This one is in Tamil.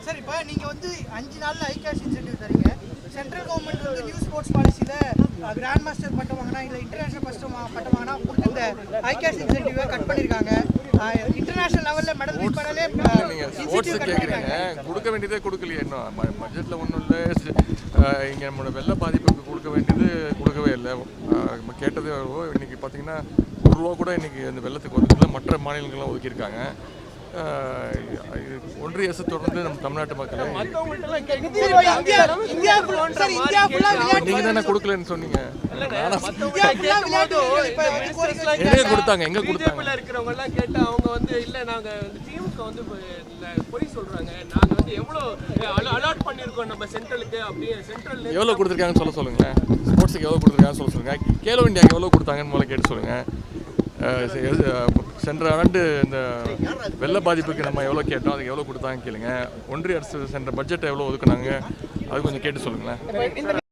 சார் இப்போ நீங்க வந்து 5 நாள்ல ஐ கேஷ் இன்சென்டிவ் தரீங்க. சென்ட்ரல் கவர்மெண்ட் வந்து நியூ ஸ்போர்ட்ஸ் பாலிசியில கிராண்ட் மாஸ்டர் பட்டம் வாங்கினா இல்லை இன்டர்நேஷனல் பட்டம் வாங்கினா கொடுத்து இந்த ஐ கேஷ் இன்சென்டிவை கட் பண்ணியிருக்காங்க. இன்டர்நேஷனல் லெவலில் மெடல் வின் பண்ணலே ஸ்போர்ட்ஸ் கேட்குறீங்க, கொடுக்க வேண்டியதே கொடுக்கலையே. இன்னும் பட்ஜெட்டில் ஒன்றும் இல்லை. இங்கே நம்மளோட வெள்ள பாதிப்புக்கு கொடுக்க வேண்டியது கொடுக்கவே இல்லை. கேட்டது இன்னைக்கு பார்த்தீங்கன்னா ₹1 கூட இன்னைக்கு அந்த வெள்ளத்துக்கு ஒதுக்கல. மற்ற மாநிலங்கள்லாம் ஒதுக்கியிருக்காங்க. ஒன்றிய அரசு தொடர்ந்து நம்ம தமிழ்நாட்டு மக்களை நீங்க தானே கொடுக்கலன்னு சொன்னீங்க. எங்க கொடுத்தாங்க? எங்க கொடுத்தாங்க? இருக்கிறவங்க எல்லாம் கேட்டு அவங்க வந்து இல்ல நாங்க திமுக வந்து பொய் சொல்றாங்க. நாங்க வந்து எவ்வளவு அலாட் பண்ணிருக்கோம் நம்ம சென்ட்ரலுக்கு அப்படியே சென்ட்ரல் எவ்வளவு கொடுத்துருக்காங்கன்னு சொல்லுங்க. ஸ்போர்ட்ஸுக்கு எவ்வளவு கொடுத்துருக்காங்கன்னு சொல்லுங்க. கேலோ இந்தியாவுக்கு எவ்வளவு கொடுத்தாங்கன்னு முதல்ல கேட்டு சொல்லுங்க. சென்ற ஆண்டு இந்த வெள்ள பாதிப்புக்கு நம்ம எவ்வளோ கேட்டோம், அதுக்கு எவ்வளோ கொடுத்தாங்க கேளுங்க. ஒன்றிய அரசு சென்ற பட்ஜெட்டை எவ்வளோ ஒதுக்குனாங்க அது கொஞ்சம் கேட்டு சொல்லுங்களேன்.